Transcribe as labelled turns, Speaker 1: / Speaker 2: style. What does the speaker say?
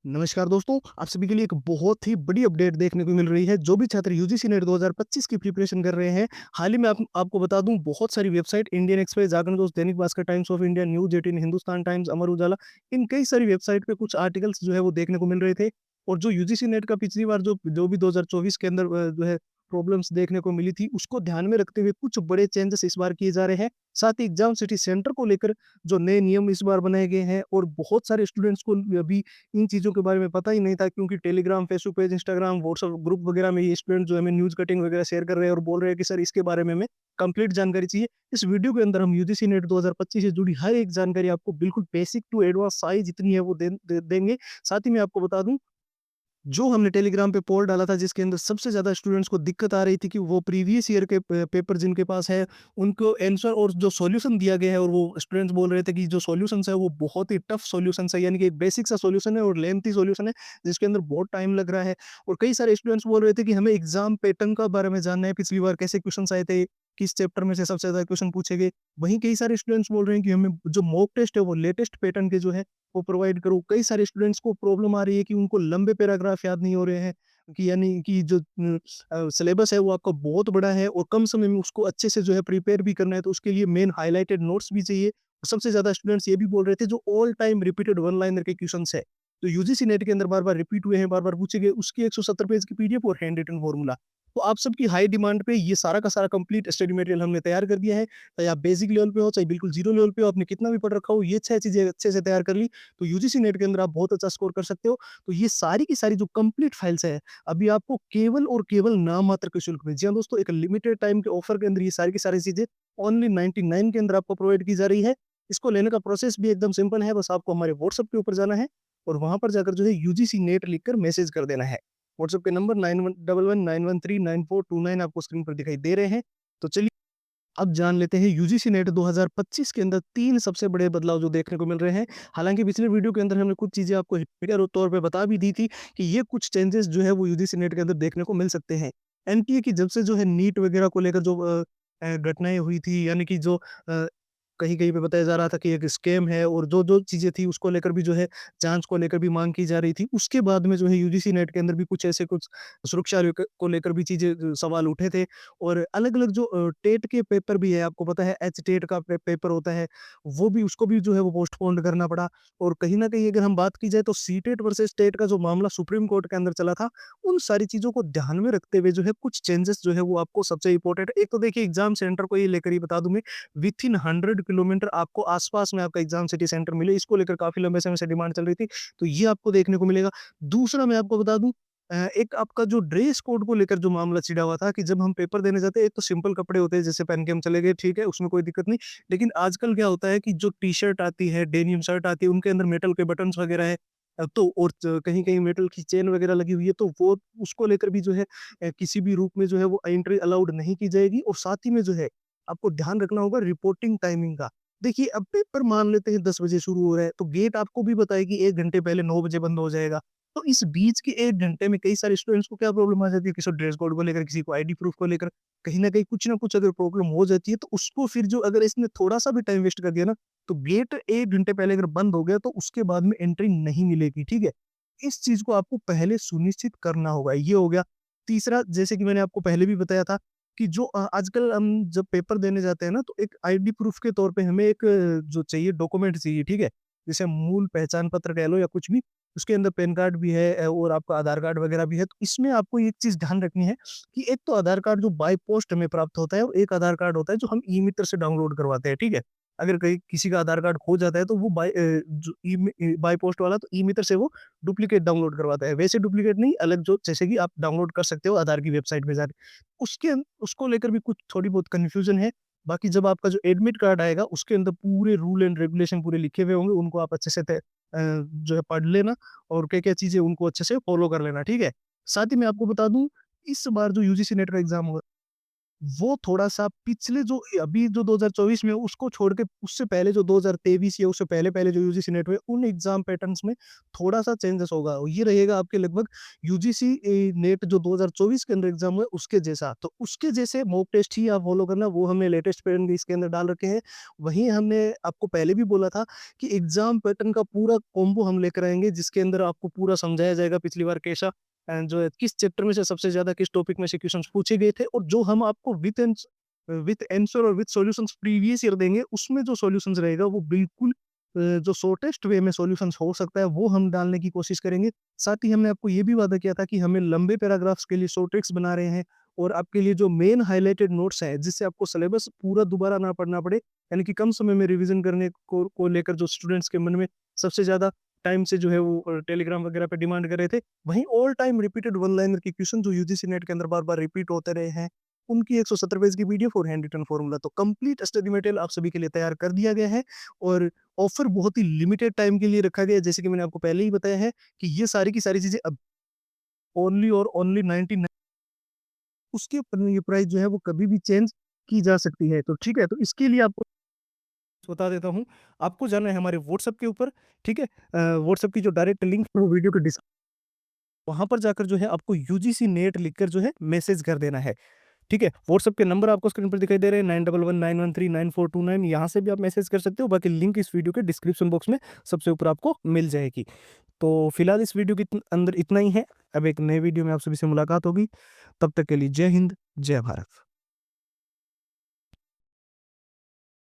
Speaker 1: नमस्कार दोस्तों, आप सभी के लिए एक बहुत ही बड़ी अपडेट देखने को मिल रही है। जो भी छात्र यूजीसी नेट 2025 की प्रिपरेशन कर रहे हैं, हाल ही में आपको बता दूं, बहुत सारी वेबसाइट इंडियन एक्सप्रेस, जागरण दोस्त, Dainik Bhaskar, Times of India, news 18, Hindustan Times, Amar Ujala, इन कई सारी वेबसाइट पे कुछ आर्टिकल्स जो है वो देखने को मिल रहे थे। और जो यूजीसी नेट का पिछली बार जो भी 2024 के अंदर जो है प्रॉब्लम्स देखने को मिली थी, उसको ध्यान में रखते हुए कुछ बड़े चेंजेस इस बार किए जा रहे हैं। साथ ही एग्जाम सिटी सेंटर को लेकर जो नए नियम इस बार बनाए गए हैं, और बहुत सारे स्टूडेंट्स को अभी इन चीज़ों के बारे में पता ही नहीं था, क्योंकि Telegram, Facebook page, Instagram, WhatsApp group वगैरह में ये स्टूडेंट जो है हमें न्यूज़ कटिंग वगैरह शेयर कर रहे हैं और बोल रहे हैं कि सर इसके बारे में हमें कंप्लीट जानकारी चाहिए। इस वीडियो के अंदर हम यूजीसी नेट 2025 से जुड़ी हर एक जानकारी आपको बिल्कुल बेसिक टू एडवांस सारी जितनी है वो देंगे। साथ ही मैं आपको बता दूँ, जो हमने टेलीग्राम पे पोल डाला था जिसके अंदर सबसे ज़्यादा स्टूडेंट्स को दिक्कत आ रही थी कि वो प्रीवियस ईयर के पेपर जिनके पास है, उनको आंसर और जो सॉल्यूशन दिया गया है, और वो स्टूडेंट्स बोल रहे थे कि जो सॉल्यूशंस है वो बहुत ही टफ सॉल्यूशंस है, यानी कि एक बेसिक सा सॉल्यूशन है और लेंथी सॉल्यूशन है जिसके अंदर बहुत टाइम लग रहा है। और कई सारे स्टूडेंट्स बोल रहे थे कि हमें एग्जाम पैटर्न का बारे में जानना है, पिछली बार कैसे क्वेश्चन आए थे, किस चैप्टर में से सबसे ज़्यादा क्वेश्चन पूछे गए। वहीं कई सारे स्टूडेंट्स बोल रहे हैं कि हमें जो मॉक टेस्ट है वो लेटेस्ट पैटर्न के जो है वो प्रोवाइड करो। कई सारे स्टूडेंट्स को प्रॉब्लम आ रही है कि उनको लंबे पैराग्राफ याद नहीं हो रहे हैं, कि यानी कि जो सिलेबस है वो आपका बहुत बड़ा है और कम समय में उसको अच्छे से जो है प्रिपेयर भी करना है, तो उसके लिए मेन हाइलाइटेड नोट्स भी चाहिए। सबसे ज़्यादा स्टूडेंट्स ये भी बोल रहे थे जो all time repeated one liner के क्वेश्चंस है, तो यूजीसी नेट के अंदर बार-बार रिपीट हुए हैं, बार-बार पूछे गए, उसकी 170 पेज की पीडीएफ और हैंड रिटन फॉर्मूला। तो आप सबकी हाई डिमांड पे ये सारा का सारा कंप्लीट स्टडी मटेरियल हमने तैयार कर दिया है। चाहे आप बेसिक लेवल पे हो, चाहे बिल्कुल ज़ीरो लेवल पे हो, आपने कितना भी पढ़ रखा हो, ये 6 चीज़ें अच्छे से तैयार कर ली, तो यूजीसी नेट के अंदर आप बहुत अच्छा स्कोर कर सकते हो। तो ये सारी की सारी जो कंप्लीट फाइल्स है, अभी आपको केवल और केवल नाम मात्र के शुल्क में, जी हाँ दोस्तों, एक लिमिटेड टाइम के ऑफर के अंदर ये सारी की सारी चीज़ें ओनली 99 के अंदर आपको प्रोवाइड की जा रही है। इसको लेने का प्रोसेस भी एकदम सिंपल है, बस आपको हमारे व्हाट्सएप के ऊपर जाना है और वहाँ पर जाकर जो है यूजीसी नेट लिखकर मैसेज कर देना है। व्हाट्सएप के नंबर 911191139429 आपको स्क्रीन पर दिखाई दे रहे हैं। तो चलिए अब जान लेते हैं यूजीसी नेट 2025 के अंदर 3 सबसे बड़े बदलाव जो देखने को मिल रहे हैं। हालाँकि पिछले वीडियो के अंदर हमने कुछ चीज़ें आपको क्लियर तौर पे बता भी दी थी कि ये कुछ चेंजेस जो है वो यूजीसी नेट के अंदर देखने को मिल सकते हैं। एनटीए की जब से जो है नीट वगैरह को लेकर जो घटनाएँ हुई थी, यानी कि जो कहीं-कहीं पे बताया जा रहा था कि एक स्कैम है, और जो-जो चीज़ें थी उसको लेकर भी जो है जाँच को लेकर भी माँग की जा रही थी। उसके बाद में जो है यूजीसी नेट के अंदर भी कुछ ऐसे कुछ सुरक्षा को लेकर भी चीज़ें सवाल उठे थे। और अलग-अलग जो टेट के पेपर भी है, आपको पता है एचटेट का पेपर होता है, वो भी उसको भी जो है वो पोस्टपोन्ड करना पड़ा। और कहीं न कहीं अगर हम बात की जाए तो सीटेट वर्सेस टेट का जो मामला सुप्रीम कोर्ट के अंदर चला था, उन सारी चीज़ों को ध्यान में रखते हुए जो है कुछ चेंजेस जो है वो आपको सबसे इम्पोर्टेंट, एक तो देखिए एग्ज़ाम सेंटर को ये लेकर ही बता दूँ मैं, विथिन 100 किलोमीटर आपको आस-पास में आपका एग्ज़ाम सिटी सेंटर मिले, इसको लेकर काफ़ी लंबे समय से डिमांड चल रही थी, तो ये आपको देखने को मिलेगा। दूसरा मैं आपको बता दूँ, एक आपका जो ड्रेस कोड को लेकर जो मामला छिड़ा हुआ था कि जब हम पेपर देने जाते हैं, एक तो सिंपल कपड़े होते हैं जैसे पहन के हम चले गए, ठीक है, उसमें कोई दिक्कत नहीं। लेकिन आजकल क्या होता है कि जो टी-शर्ट आती है, डेनिम शर्ट आती है, उनके अंदर मेटल के बटन्स वगैरह है, तो और कहीं-कहीं मेटल की चेन वगैरह लगी हुई है, तो वो उसको लेकर भी जो है किसी भी रूप में जो है वो एंट्री अलाउड नहीं की जाएगी। और साथ ही में जो है आपको ध्यान रखना होगा रिपोर्टिंग टाइमिंग का। देखिए, अब पेपर मान लेते हैं 10 बजे शुरू हो रहा है, तो गेट आपको भी पता है कि 1 घंटे पहले 9 बजे बंद हो जाएगा। तो इस बीच के 1 घंटे में कई सारे स्टूडेंट्स को क्या प्रॉब्लम आ जाती है, किसी को ड्रेस कोड को लेकर, किसी को आईडी प्रूफ को लेकर, कहीं न कहीं कुछ ना कुछ अगर प्रॉब्लम हो जाती है, तो उसको फिर जो अगर इसने थोड़ा-सा भी टाइम वेस्ट कर दिया ना, तो गेट 1 घंटे पहले अगर बंद हो गया, तो उसके बाद में एंट्री नहीं मिलेगी, ठीक है? इस चीज़ को आपको पहले सुनिश्चित करना होगा, ये हो गया। तीसरा, जैसे कि मैंने आपको पहले भी बताया था कि जो आजकल हम जब पेपर देने जाते हैं ना, तो एक आईडी प्रूफ के तौर पे हमें एक जो चाहिए डॉक्यूमेंट चाहिए, ठीक है? जैसे मूल पहचान पत्र कह लो या कुछ भी, उसके अंदर पैन कार्ड भी है, और आपका आधार कार्ड वगैरह भी है। तो इसमें आपको एक चीज़ ध्यान रखनी है कि एक तो आधार कार्ड जो बाय पोस्ट हमें प्राप्त होता है, और एक आधार कार्ड होता है जो हम ई-मित्र से डाउनलोड करवाते हैं, ठीक है? अगर कहीं किसी का आधार कार्ड खो जाता है, तो वो जो बाय पोस्ट वाला तो ई-मित्र से वो डुप्लीकेट डाउनलोड करवाता है। वैसे डुप्लीकेट नहीं, अलग जो जैसे कि आप डाउनलोड कर सकते हो आधार की वेबसाइट पे जाके। उसको लेकर भी कुछ थोड़ी बहुत कन्फ्यूज़न है। बाकी जब आपका जो एडमिट कार्ड आएगा, उसके अंदर पूरे रूल एंड रेगुलेशन पूरे लिखे हुए होंगे, उनको आप अच्छे से जो है पढ़ लेना, और क्या-क्या चीज़ें उनको अच्छे से फ़ॉलो कर लेना, ठीक है? साथ ही मैं आपको बता दूँ, इस बार जो यूजीसी नेट का एग्ज़ाम होगा, वो थोड़ा-सा पिछले जो अभी जो 2024 में है, उसको छोड़ के उससे पहले जो 2023 या उससे पहले-पहले जो यूजीसी नेट हुए, उन एग्ज़ाम पैटर्न्स में थोड़ा-सा चेंजेस होगा। ये रहेगा आपके लगभग यूजीसी नेट जो 2024 के अंदर एग्ज़ाम हुए, उसके जैसा। तो उसके जैसे मॉक टेस्ट ही आप फ़ॉलो करना, वो हमने लेटेस्ट पैटर्न भी इसके अंदर डाल रखे हैं। वहीं हमने आपको पहले भी बोला था कि एग्ज़ाम पैटर्न का पूरा कॉम्बो हम लेकर आएँगे, जिसके अंदर आपको पूरा समझाया जाएगा पिछली बार कैसा जो है किस चैप्टर में से सबसे ज़्यादा किस टॉपिक में से क्वेश्चंस पूछे गए थे और जो हम आपको विथ आंसर और विथ सॉल्यूशंस प्रीवियस ईयर देंगे, उसमें जो सॉल्यूशंस रहेगा वो बिल्कुल जो शॉर्टेस्ट वे में सॉल्यूशंस हो सकता है, वो हम डालने की कोशिश करेंगे। साथ ही हमने आपको ये भी वादा किया था कि हमें लंबे पैराग्राफ्स के लिए शॉर्ट ट्रिक्स बना रहे हैं और आपके लिए जो मेन हाइलाइटेड नोट्स हैं, जिससे आपको सिलेबस पूरा दोबारा ना पढ़ना पड़े, यानी कि कम समय में रिवीजन करने को लेकर जो स्टूडेंट्स के मन में सबसे ज़्यादा टाइम से जो है वो टेलीग्राम वगैरह पे डिमांड कर रहे थे। वहीं all time repeated one liner के क्वेश्चन जो यूजीसी नेट के अंदर बार-बार रिपीट होते रहे हैं, उनकी 170 पेज की पीडीएफ और हैंड रिटन फॉर्मूला तो कंप्लीट स्टडी मटेरियल आप सभी के लिए तैयार कर दिया गया है और ऑफर बहुत ही लिमिटेड टाइम के लिए रखा गया है। जैसे कि मैंने आपको पहले ही बताया है कि ये सारी की सारी चीज़ें अब ओनली और ओनली 99 उसके ऊपर ये प्राइस जो है वो कभी भी चेंज की जा सकती है। तो ठीक है, तो इसके लिए आपको बता देता हूँ, आपको जाना है हमारे व्हाट्सएप के ऊपर, ठीक है? व्हाट्सएप की जो डायरेक्ट लिंक है वो वीडियो के डिस वहाँ पर जाकर जो है आपको यूजीसी नेट लिखकर जो है मैसेज कर देना है, ठीक है? व्हाट्सएप के नंबर आपको स्क्रीन पर दिखाई दे रहे हैं 9119139429 यहाँ से भी आप मैसेज कर सकते हो, बाकी लिंक इस वीडियो के डिस्क्रिप्शन बॉक्स में सबसे ऊपर आपको मिल जाएगी। तो फिलहाल इस वीडियो के अंदर इतना ही है, अब एक नए वीडियो में आप सभी से मुलाकात होगी, तब तक के लिए जय हिंद, जय भारत।